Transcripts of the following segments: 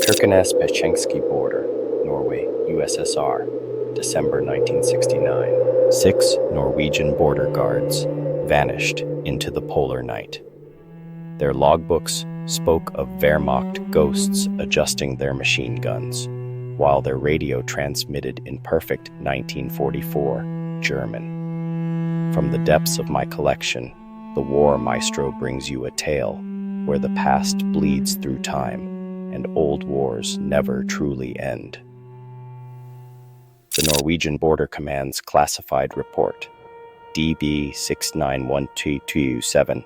Kirkenes-Pechengsky border, Norway, USSR, December 1969. 6 Norwegian border guards vanished into the polar night. Their logbooks spoke of Wehrmacht ghosts adjusting their machine guns, while their radio transmitted in perfect 1944 German. From the depths of my collection, the War Maestro brings you a tale where the past bleeds through time and old wars never truly end. The Norwegian Border Command's classified report, DB 691227,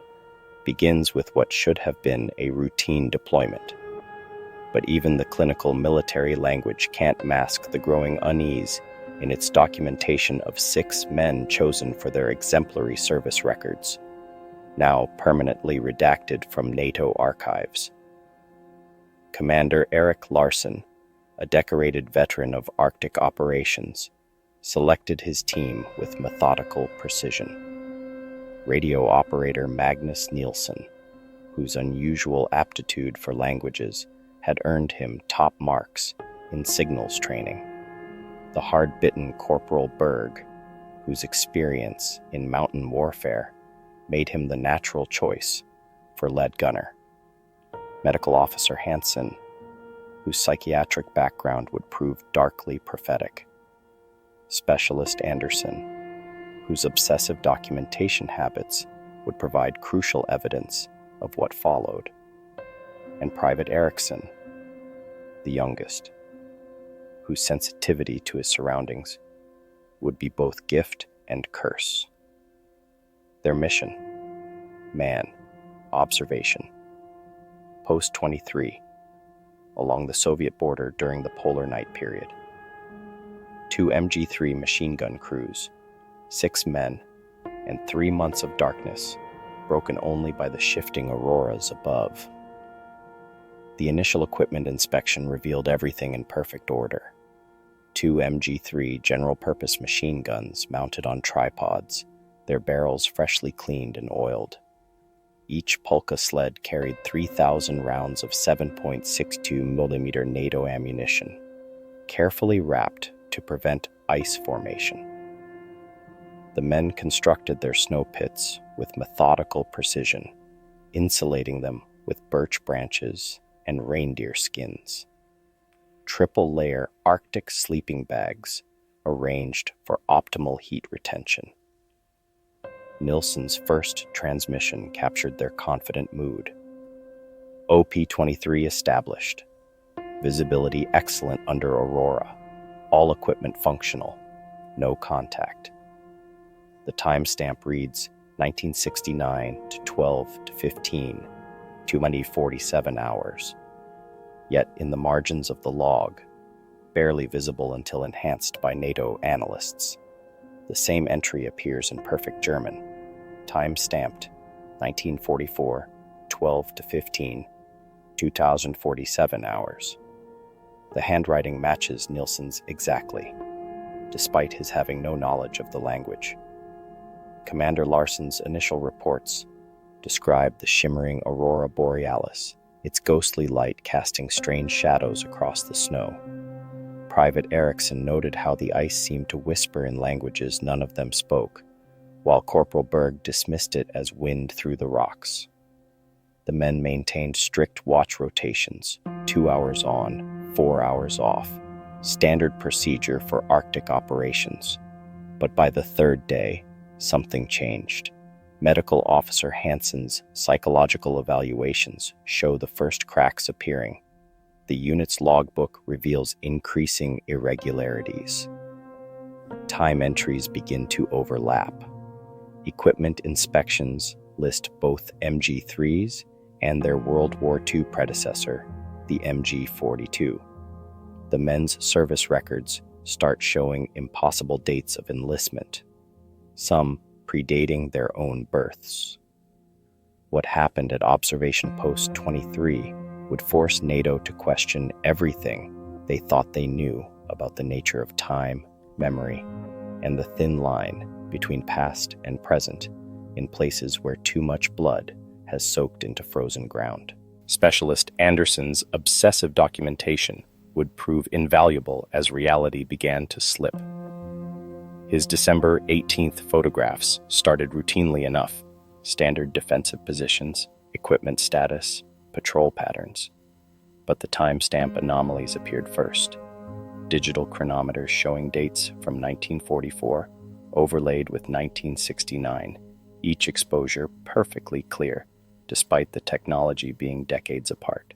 begins with what should have been a routine deployment. But even the clinical military language can't mask the growing unease in its documentation of 6 men chosen for their exemplary service records, now permanently redacted from NATO archives. Commander Erik Larsen, a decorated veteran of Arctic operations, selected his team with methodical precision. Radio operator Magnus Nielsen, whose unusual aptitude for languages had earned him top marks in signals training. The hard-bitten Corporal Berg, whose experience in mountain warfare made him the natural choice for lead gunner. Medical Officer Hansen, whose psychiatric background would prove darkly prophetic. Specialist Anderson, whose obsessive documentation habits would provide crucial evidence of what followed. And Private Eriksson, the youngest, whose sensitivity to his surroundings would be both gift and curse. Their mission: man, observation. Post 23, along the Soviet border during the polar night period. 2 MG3 machine gun crews, 6 men, and 3 months of darkness, broken only by the shifting auroras above. The initial equipment inspection revealed everything in perfect order. 2 MG3 general-purpose machine guns mounted on tripods, their barrels freshly cleaned and oiled. Each Polka sled carried 3,000 rounds of 7.62mm NATO ammunition, carefully wrapped to prevent ice formation. The men constructed their snow pits with methodical precision, insulating them with birch branches and reindeer skins. Triple-layer Arctic sleeping bags arranged for optimal heat retention. Nilsson's first transmission captured their confident mood. OP-23 established. Visibility excellent under aurora. All equipment functional. No contact. The timestamp reads 1969 to 12 to 15, 247 hours. Yet in the margins of the log, barely visible until enhanced by NATO analysts, the same entry appears in perfect German, time-stamped 1944, 12 to 15, 2047 hours. The handwriting matches Nilsson's exactly, despite his having no knowledge of the language. Commander Larsen's initial reports described the shimmering aurora borealis, its ghostly light casting strange shadows across the snow. Private Eriksson noted how the ice seemed to whisper in languages none of them spoke, while Corporal Berg dismissed it as wind through the rocks. The men maintained strict watch rotations, 2 hours on, 4 hours off, standard procedure for Arctic operations. But by the 3rd day, something changed. Medical Officer Hansen's psychological evaluations show the first cracks appearing. The unit's logbook reveals increasing irregularities. Time entries begin to overlap. Equipment inspections list both MG3s and their World War II predecessor, the MG42. The men's service records start showing impossible dates of enlistment, some predating their own births. What happened at Observation Post 23 would force NATO to question everything they thought they knew about the nature of time, memory, and the thin line between past and present in places where too much blood has soaked into frozen ground. Specialist Anderson's obsessive documentation would prove invaluable as reality began to slip. His December 18th photographs started routinely enough: standard defensive positions, equipment status, patrol patterns. But the timestamp anomalies appeared first. Digital chronometers showing dates from 1944, overlaid with 1969, each exposure perfectly clear, despite the technology being decades apart.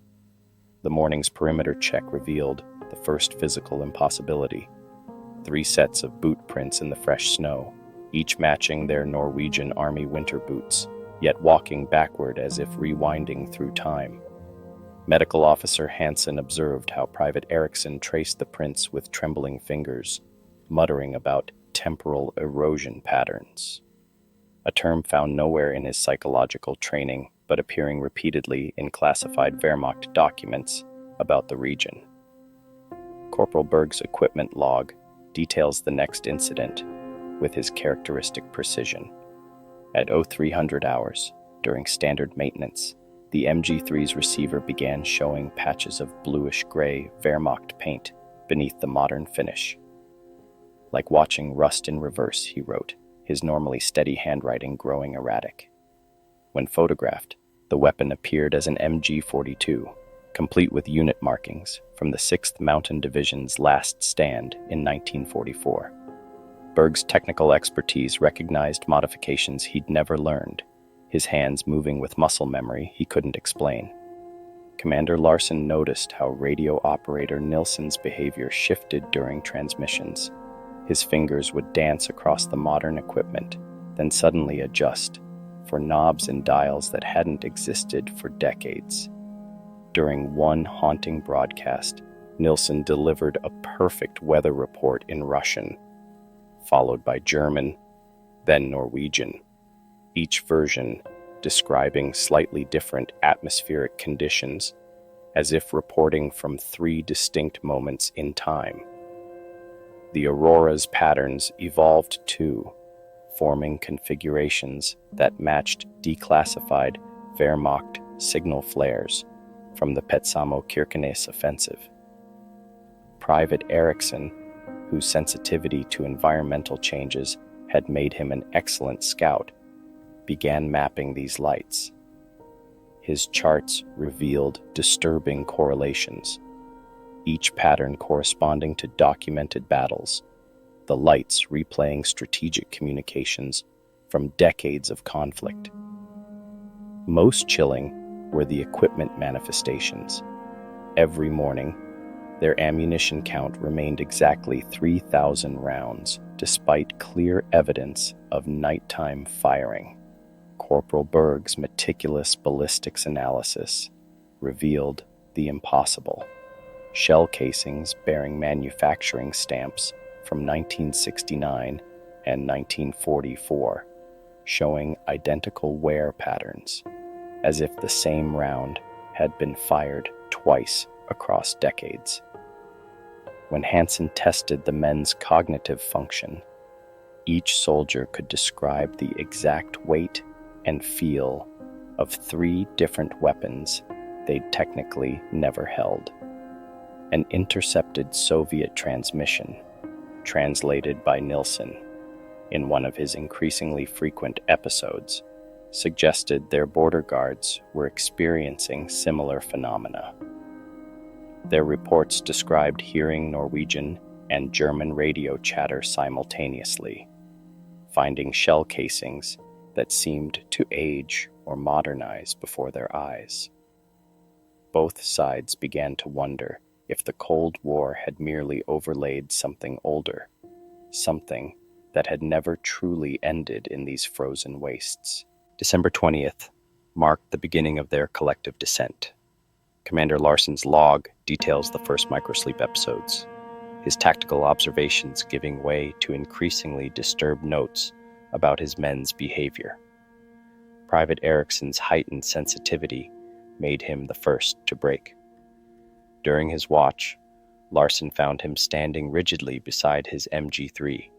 The morning's perimeter check revealed the first physical impossibility: 3 sets of boot prints in the fresh snow, each matching their Norwegian Army winter boots, yet walking backward as if rewinding through time. Medical Officer Hansen observed how Private Eriksson traced the prints with trembling fingers, muttering about temporal erosion patterns, a term found nowhere in his psychological training, but appearing repeatedly in classified Wehrmacht documents about the region. Corporal Berg's equipment log details the next incident with his characteristic precision. At 0300 hours, during standard maintenance, the MG3's receiver began showing patches of bluish-gray Wehrmacht paint beneath the modern finish. Like watching rust in reverse, he wrote, his normally steady handwriting growing erratic. When photographed, the weapon appeared as an MG42, complete with unit markings from the 6th Mountain Division's last stand in 1944. Berg's technical expertise recognized modifications he'd never learned, his hands moving with muscle memory he couldn't explain. Commander Larson noticed how radio operator Nilsson's behavior shifted during transmissions. His fingers would dance across the modern equipment, then suddenly adjust for knobs and dials that hadn't existed for decades. During one haunting broadcast, Nilsson delivered a perfect weather report in Russian, followed by German, then Norwegian, each version describing slightly different atmospheric conditions, as if reporting from 3 distinct moments in time. The aurora's patterns evolved too, forming configurations that matched declassified Wehrmacht signal flares from the Petsamo-Kirkenes offensive. Private Eriksson, whose sensitivity to environmental changes had made him an excellent scout, began mapping these lights. His charts revealed disturbing correlations, each pattern corresponding to documented battles, the lights replaying strategic communications from decades of conflict. Most chilling were the equipment manifestations. Every morning, their ammunition count remained exactly 3,000 rounds, despite clear evidence of nighttime firing. Corporal Berg's meticulous ballistics analysis revealed the impossible: shell casings bearing manufacturing stamps from 1969 and 1944, showing identical wear patterns, as if the same round had been fired twice across decades. When Hansen tested the men's cognitive function, each soldier could describe the exact weight and feel of 3 different weapons they'd technically never held. An intercepted Soviet transmission, translated by Nilsson in one of his increasingly frequent episodes, suggested their border guards were experiencing similar phenomena. Their reports described hearing Norwegian and German radio chatter simultaneously, finding shell casings that seemed to age or modernize before their eyes. Both sides began to wonder if the Cold War had merely overlaid something older, something that had never truly ended in these frozen wastes. December 20th marked the beginning of their collective descent. Commander Larsson's log details the first microsleep episodes, his tactical observations giving way to increasingly disturbed notes about his men's behavior. Private Eriksson's heightened sensitivity made him the first to break. During his watch, Larsson found him standing rigidly beside his MG3,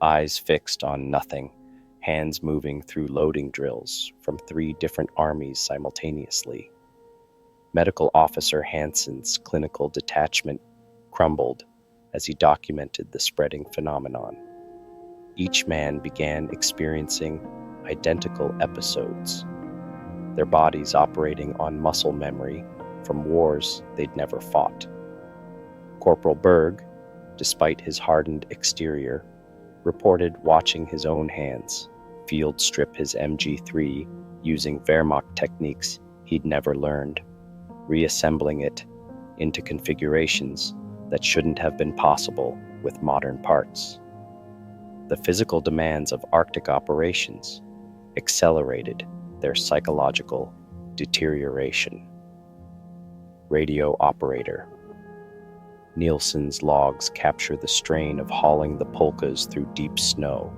eyes fixed on nothing, hands moving through loading drills from 3 different armies simultaneously. Medical Officer Hansen's clinical detachment crumbled as he documented the spreading phenomenon. Each man began experiencing identical episodes, their bodies operating on muscle memory from wars they'd never fought. Corporal Berg, despite his hardened exterior, reported watching his own hands field strip his MG3 using Wehrmacht techniques he'd never learned, reassembling it into configurations that shouldn't have been possible with modern parts. The physical demands of Arctic operations accelerated their psychological deterioration. Radio operator. Nielsen's logs capture the strain of hauling the polkas through deep snow,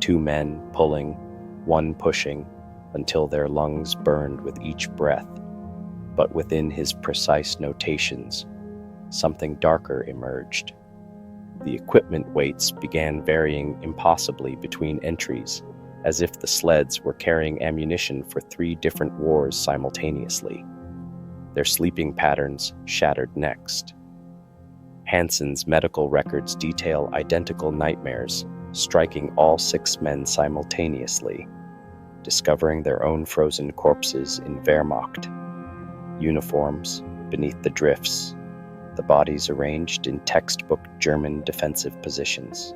2 men pulling, 1 pushing, until their lungs burned with each breath. But within his precise notations, something darker emerged. The equipment weights began varying impossibly between entries, as if the sleds were carrying ammunition for 3 different wars simultaneously. Their sleeping patterns shattered next. Hansen's medical records detail identical nightmares, striking all 6 men simultaneously, discovering their own frozen corpses in Wehrmacht uniforms beneath the drifts, the bodies arranged in textbook German defensive positions.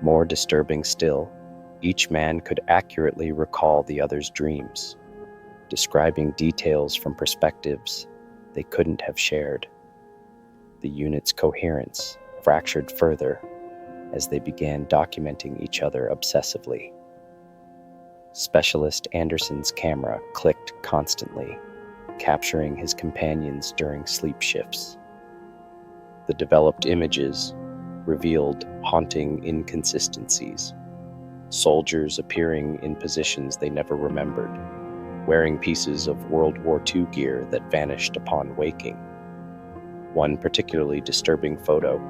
More disturbing still, each man could accurately recall the other's dreams, describing details from perspectives they couldn't have shared. The unit's coherence fractured further as they began documenting each other obsessively. Specialist Anderson's camera clicked constantly, capturing his companions during sleep shifts. The developed images revealed haunting inconsistencies. Soldiers appearing in positions they never remembered, wearing pieces of World War II gear that vanished upon waking. One particularly disturbing photo,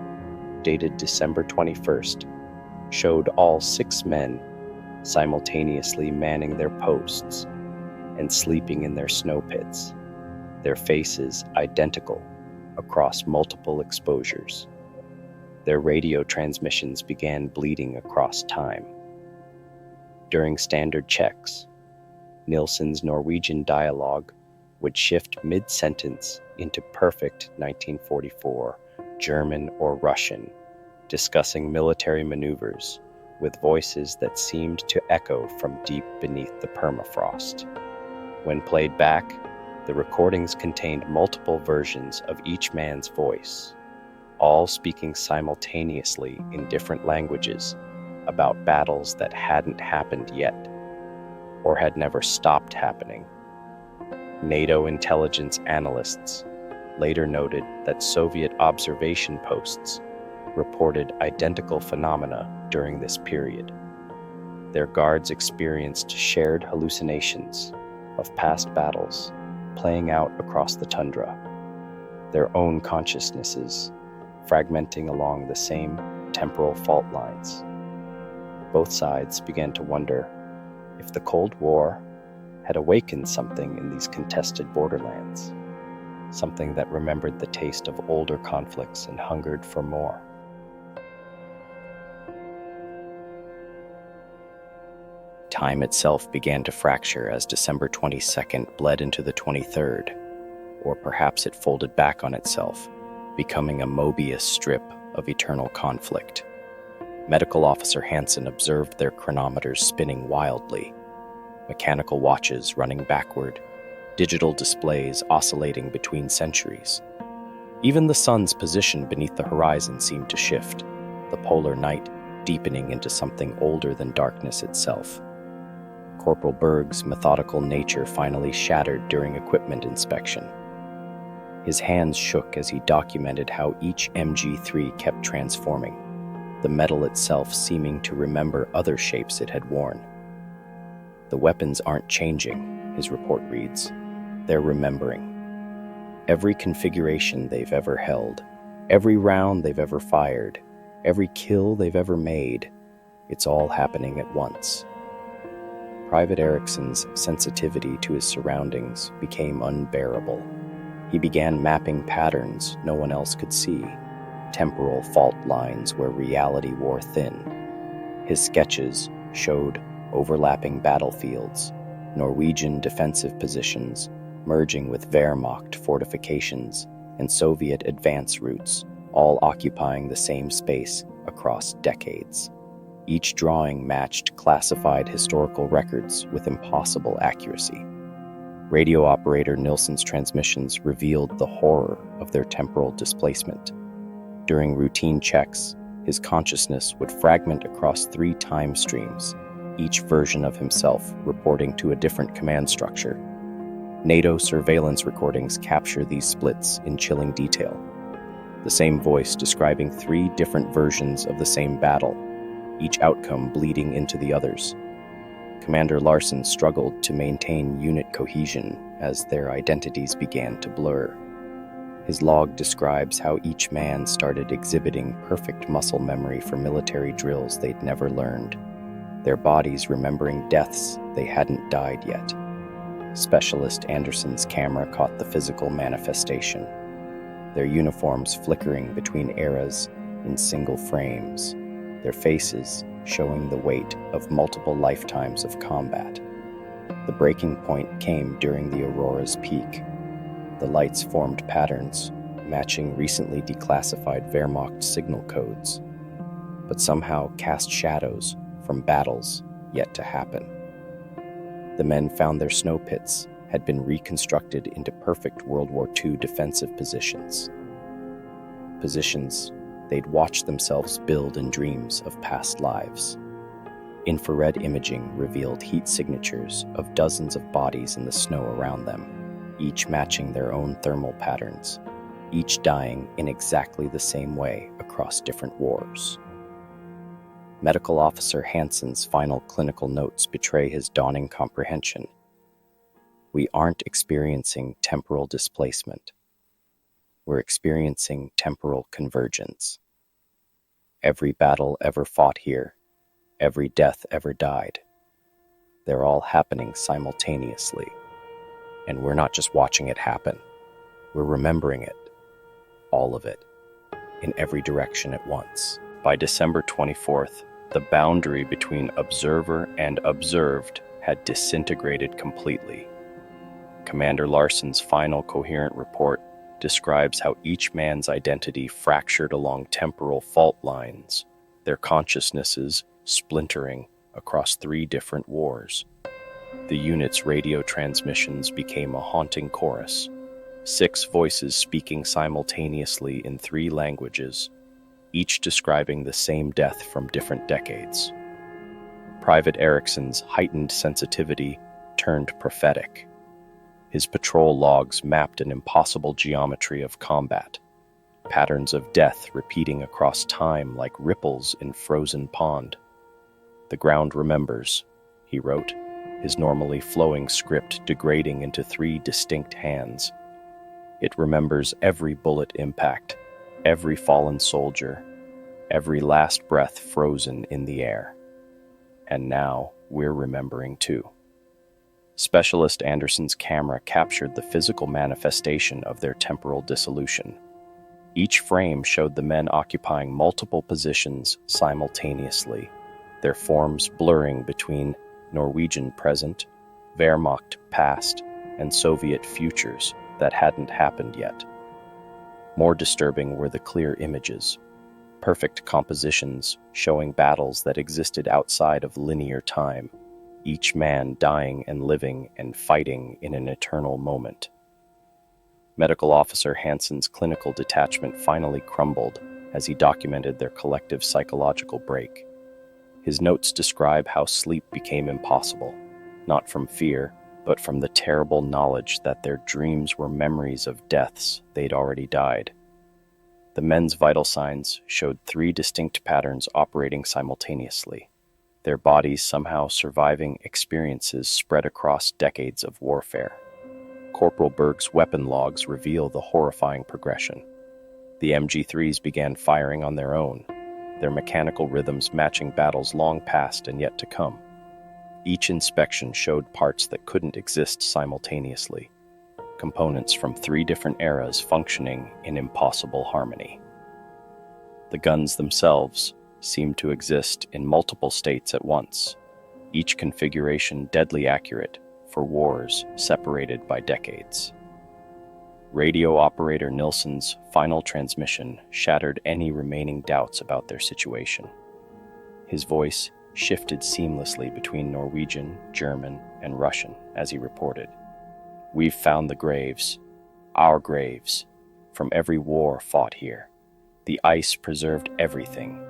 dated December 21st, showed all 6 men simultaneously manning their posts and sleeping in their snow pits, their faces identical across multiple exposures. Their radio transmissions began bleeding across time. During standard checks, Nielsen's Norwegian dialogue would shift mid-sentence into perfect 1944 German or Russian, discussing military maneuvers with voices that seemed to echo from deep beneath the permafrost. When played back, the recordings contained multiple versions of each man's voice, all speaking simultaneously in different languages about battles that hadn't happened yet or had never stopped happening. NATO intelligence analysts later noted that Soviet observation posts reported identical phenomena during this period. Their guards experienced shared hallucinations of past battles playing out across the tundra, their own consciousnesses fragmenting along the same temporal fault lines. Both sides began to wonder if the Cold War had awakened something in these contested borderlands, something that remembered the taste of older conflicts and hungered for more. Time itself began to fracture as December 22nd bled into the 23rd, or perhaps it folded back on itself, becoming a Mobius strip of eternal conflict. Medical Officer Hansen observed their chronometers spinning wildly, mechanical watches running backward, digital displays oscillating between centuries. Even the sun's position beneath the horizon seemed to shift, the polar night deepening into something older than darkness itself. Corporal Berg's methodical nature finally shattered during equipment inspection. His hands shook as he documented how each MG3 kept transforming, the metal itself seeming to remember other shapes it had worn. The weapons aren't changing, his report reads. They're remembering. Every configuration they've ever held, every round they've ever fired, every kill they've ever made, it's all happening at once. Private Ericsson's sensitivity to his surroundings became unbearable. He began mapping patterns no one else could see, temporal fault lines where reality wore thin. His sketches showed overlapping battlefields, Norwegian defensive positions merging with Wehrmacht fortifications and Soviet advance routes, all occupying the same space across decades. Each drawing matched classified historical records with impossible accuracy. Radio operator Nilsson's transmissions revealed the horror of their temporal displacement. During routine checks, his consciousness would fragment across 3 time streams, each version of himself reporting to a different command structure. NATO surveillance recordings capture these splits in chilling detail. The same voice describing 3 different versions of the same battle, each outcome bleeding into the others. Commander Larson struggled to maintain unit cohesion as their identities began to blur. His log describes how each man started exhibiting perfect muscle memory for military drills they'd never learned, their bodies remembering deaths they hadn't died yet. Specialist Anderson's camera caught the physical manifestation, their uniforms flickering between eras in single frames, their faces showing the weight of multiple lifetimes of combat. The breaking point came during the aurora's peak. The lights formed patterns, matching recently declassified Wehrmacht signal codes, but somehow cast shadows from battles yet to happen. The men found their snow pits had been reconstructed into perfect World War II defensive positions. Positions they'd watched themselves build in dreams of past lives. Infrared imaging revealed heat signatures of dozens of bodies in the snow around them, each matching their own thermal patterns, each dying in exactly the same way across different wars. Medical Officer Hansen's final clinical notes betray his dawning comprehension. We aren't experiencing temporal displacement. We're experiencing temporal convergence. Every battle ever fought here, every death ever died, they're all happening simultaneously. And we're not just watching it happen, we're remembering it, all of it, in every direction at once. By December 24th, the boundary between observer and observed had disintegrated completely. Commander Larson's final coherent report describes how each man's identity fractured along temporal fault lines, their consciousnesses splintering across 3 different wars. The unit's radio transmissions became a haunting chorus, 6 voices speaking simultaneously in 3 languages, each describing the same death from different decades. Private Ericsson's heightened sensitivity turned prophetic. His patrol logs mapped an impossible geometry of combat, patterns of death repeating across time like ripples in frozen pond. "The ground remembers," he wrote, his normally flowing script degrading into 3 distinct hands. "It remembers every bullet impact, every fallen soldier, every last breath frozen in the air. And now we're remembering too." Specialist Anderson's camera captured the physical manifestation of their temporal dissolution. Each frame showed the men occupying multiple positions simultaneously, their forms blurring between Norwegian present, Wehrmacht past, and Soviet futures that hadn't happened yet. More disturbing were the clear images, perfect compositions showing battles that existed outside of linear time, each man dying and living and fighting in an eternal moment. Medical Officer Hansen's clinical detachment finally crumbled as he documented their collective psychological break. His notes describe how sleep became impossible, not from fear, but from the terrible knowledge that their dreams were memories of deaths they'd already died. The men's vital signs showed 3 distinct patterns operating simultaneously, their bodies somehow surviving experiences spread across decades of warfare. Corporal Berg's weapon logs reveal the horrifying progression. The MG3s began firing on their own, their mechanical rhythms matching battles long past and yet to come. Each inspection showed parts that couldn't exist simultaneously, components from 3 different eras functioning in impossible harmony. The guns themselves seemed to exist in multiple states at once, each configuration deadly accurate for wars separated by decades. Radio operator Nilsson's final transmission shattered any remaining doubts about their situation. His voice shifted seamlessly between Norwegian, German, and Russian as he reported, "We've found the graves, our graves, from every war fought here. The ice preserved everything,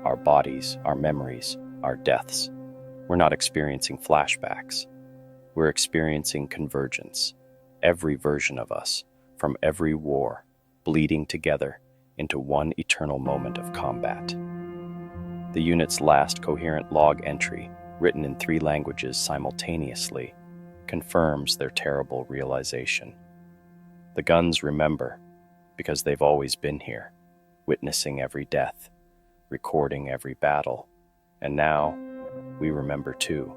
our bodies, our memories, our deaths. We're not experiencing flashbacks. We're experiencing convergence, every version of us, from every war, bleeding together into one eternal moment of combat." The unit's last coherent log entry, written in 3 languages simultaneously, confirms their terrible realization. The guns remember, because they've always been here, witnessing every death, recording every battle, and now we remember too,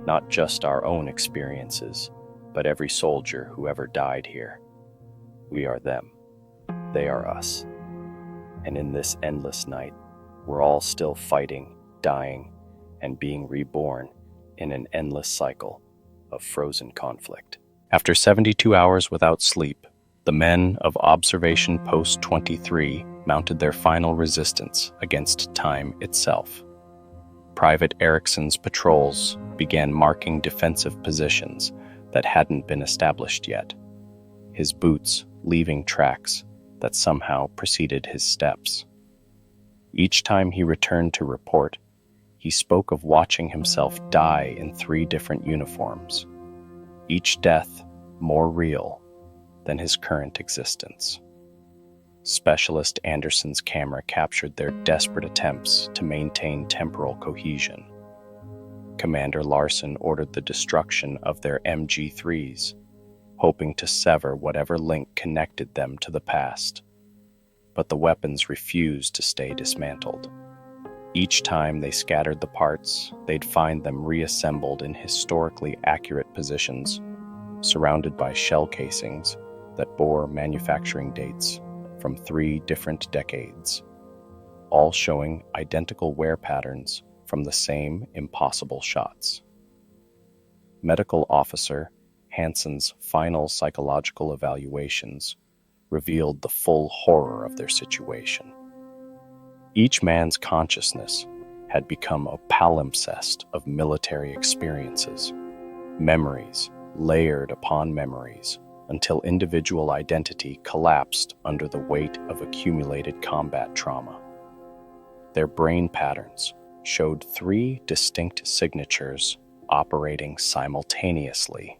not just our own experiences, but every soldier who ever died here. We are them, they are us, and in this endless night, we're all still fighting, dying, and being reborn in an endless cycle of frozen conflict. After 72 hours without sleep, the men of Observation Post 23 mounted their final resistance against time itself. Private Ericsson's patrols began marking defensive positions that hadn't been established yet, his boots leaving tracks that somehow preceded his steps. Each time he returned to report, he spoke of watching himself die in 3 different uniforms, each death more real than his current existence. Specialist Anderson's camera captured their desperate attempts to maintain temporal cohesion. Commander Larson ordered the destruction of their MG3s, hoping to sever whatever link connected them to the past. But the weapons refused to stay dismantled. Each time they scattered the parts, they'd find them reassembled in historically accurate positions, surrounded by shell casings that bore manufacturing dates from 3 different decades, all showing identical wear patterns from the same impossible shots. Medical officer Hansen's final psychological evaluations revealed the full horror of their situation. Each man's consciousness had become a palimpsest of military experiences, memories layered upon memories, until individual identity collapsed under the weight of accumulated combat trauma. Their brain patterns showed 3 distinct signatures operating simultaneously,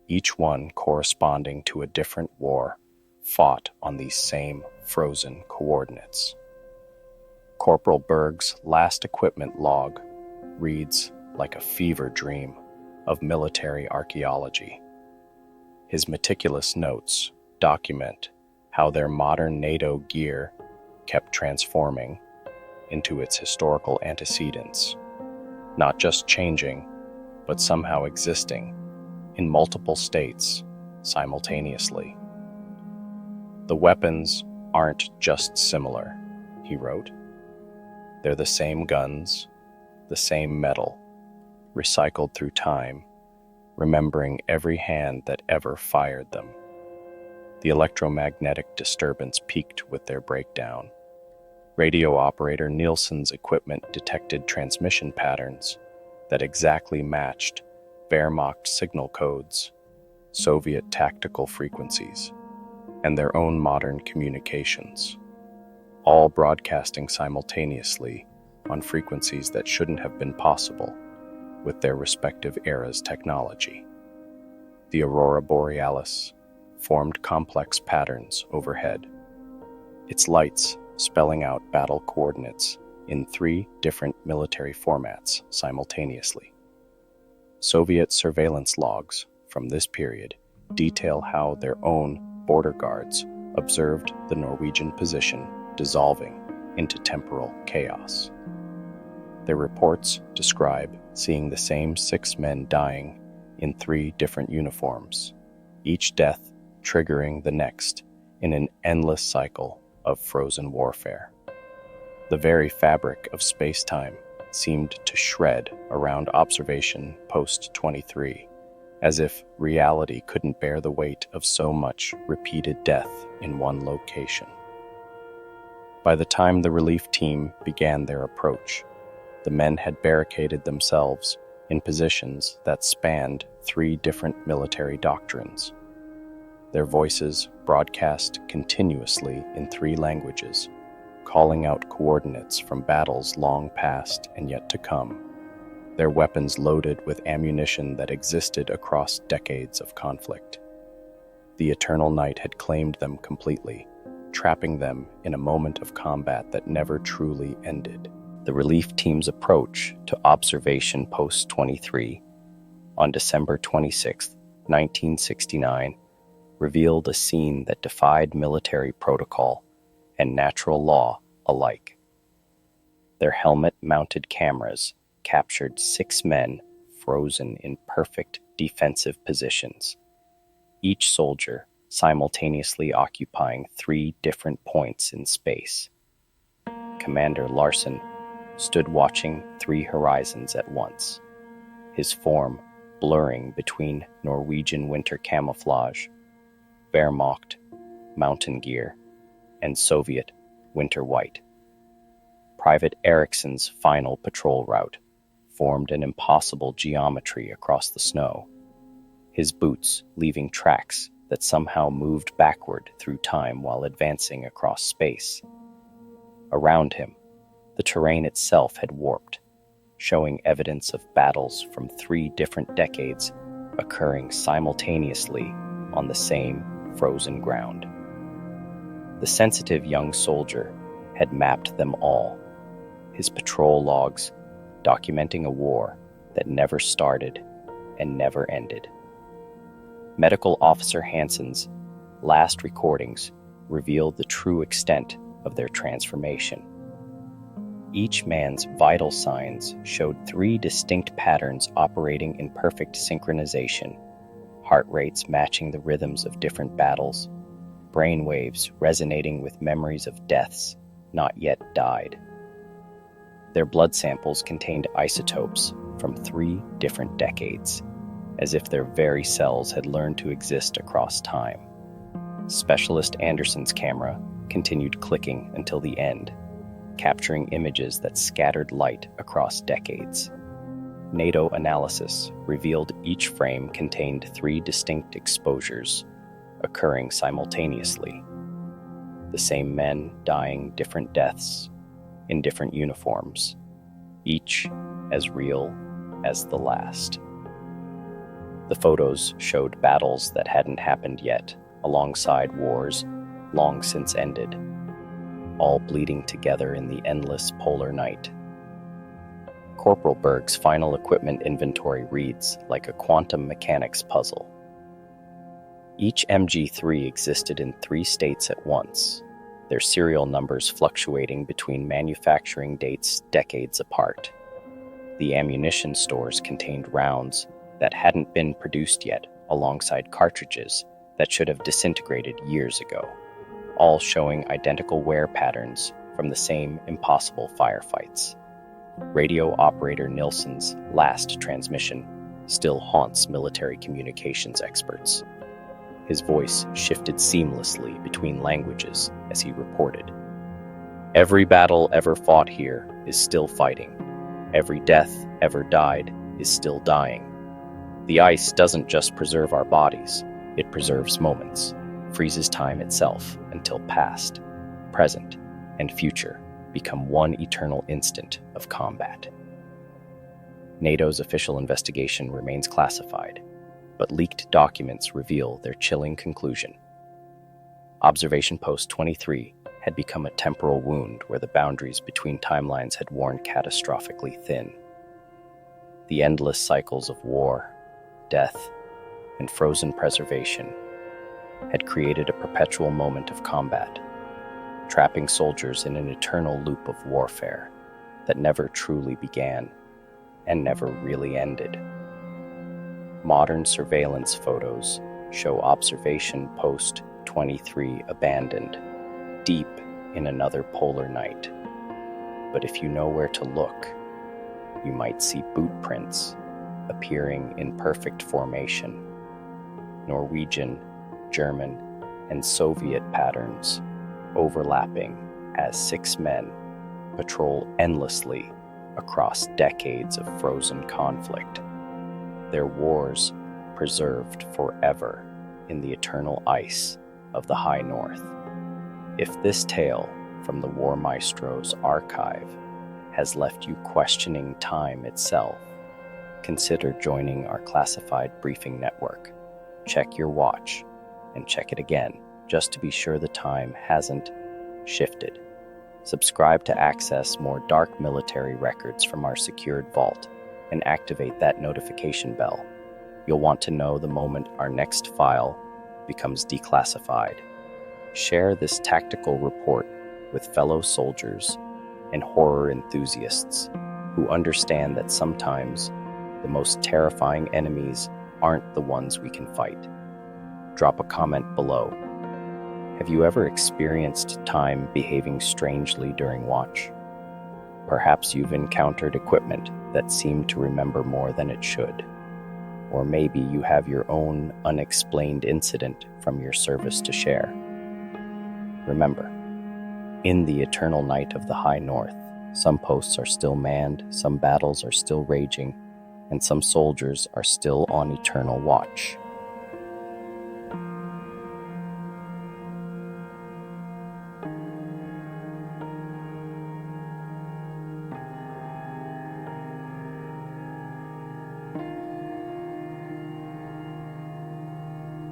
each one corresponding to a different war fought on these same frozen coordinates. Corporal Berg's last equipment log reads like a fever dream of military archaeology. His meticulous notes document how their modern NATO gear kept transforming into its historical antecedents, not just changing, but somehow existing in multiple states simultaneously. "The weapons aren't just similar," he wrote. "They're the same guns, the same metal, recycled through time, remembering every hand that ever fired them. The electromagnetic disturbance peaked with their breakdown. Radio operator Nilsson's equipment detected transmission patterns that exactly matched Wehrmacht signal codes, Soviet tactical frequencies, and their own modern communications, all broadcasting simultaneously on frequencies that shouldn't have been possible with their respective eras' technology. The aurora borealis formed complex patterns overhead, its lights spelling out battle coordinates in 3 different military formats simultaneously. Soviet surveillance logs from this period detail how their own border guards observed the Norwegian position dissolving into temporal chaos. Their reports describe seeing the same 6 men dying in 3 different uniforms, each death triggering the next in an endless cycle of frozen warfare. The very fabric of space-time seemed to shred around observation post 23, as if reality couldn't bear the weight of so much repeated death in one location. By the time the relief team began their approach, the men had barricaded themselves in positions that spanned 3 different military doctrines. Their voices broadcast continuously in 3 languages, calling out coordinates from battles long past and yet to come, their weapons loaded with ammunition that existed across decades of conflict. The eternal night had claimed them completely, trapping them in a moment of combat that never truly ended. The relief team's approach to observation post 23 on December 26, 1969, revealed a scene that defied military protocol and natural law alike. Their helmet-mounted cameras captured 6 men frozen in perfect defensive positions, each soldier simultaneously occupying 3 different points in space. Commander Larson stood watching 3 horizons at once, his form blurring between Norwegian winter camouflage, Wehrmacht mountain gear, and Soviet winter white. Private Ericsson's final patrol route formed an impossible geometry across the snow, his boots leaving tracks that somehow moved backward through time while advancing across space. Around him, the terrain itself had warped, showing evidence of battles from 3 different decades occurring simultaneously on the same frozen ground. The sensitive young soldier had mapped them all, his patrol logs documenting a war that never started and never ended. Medical Officer Hansen's last recordings revealed the true extent of their transformation. Each man's vital signs showed 3 distinct patterns operating in perfect synchronization, heart rates matching the rhythms of different battles, brain waves resonating with memories of deaths not yet died. Their blood samples contained isotopes from 3 different decades, as if their very cells had learned to exist across time. Specialist Anderson's camera continued clicking until the end, capturing images that scattered light across decades. NATO analysis revealed each frame contained 3 distinct exposures occurring simultaneously. The same men dying different deaths in different uniforms, each as real as the last. The photos showed battles that hadn't happened yet, alongside wars long since ended, all bleeding together in the endless polar night. Corporal Berg's final equipment inventory reads like a quantum mechanics puzzle. Each MG3 existed in 3 states at once, their serial numbers fluctuating between manufacturing dates decades apart. The ammunition stores contained rounds that hadn't been produced yet, alongside cartridges that should have disintegrated years ago, all showing identical wear patterns from the same impossible firefights. Radio operator Nilsson's last transmission still haunts military communications experts. His voice shifted seamlessly between languages as he reported. Every battle ever fought here is still fighting. Every death ever died is still dying. The ice doesn't just preserve our bodies, it preserves moments, freezes time itself until past, present, and future become one eternal instant of combat. NATO's official investigation remains classified, but leaked documents reveal their chilling conclusion. Observation Post 23 had become a temporal wound where the boundaries between timelines had worn catastrophically thin. The endless cycles of war, death, and frozen preservation had created a perpetual moment of combat, trapping soldiers in an eternal loop of warfare that never truly began. and never really ended. Modern surveillance photos show observation post 23 abandoned, deep in another polar night. But if you know where to look, you might see boot prints appearing in perfect formation, Norwegian, German, and Soviet patterns overlapping as 6 men patrol endlessly across decades of frozen conflict, their wars preserved forever in the eternal ice of the high north. If this tale from the War Maestro's archive has left you questioning time itself, consider joining our classified briefing network. Check your watch and check it again just to be sure the time hasn't shifted. Subscribe to access more dark military records from our secured vault and activate that notification bell. You'll want to know the moment our next file becomes declassified. Share this tactical report with fellow soldiers and horror enthusiasts who understand that sometimes the most terrifying enemies aren't the ones we can fight. Drop a comment below. Have you ever experienced time behaving strangely during watch? Perhaps you've encountered equipment that seemed to remember more than it should. Or maybe you have your own unexplained incident from your service to share. Remember, in the eternal night of the high north, some posts are still manned, some battles are still raging, and some soldiers are still on eternal watch.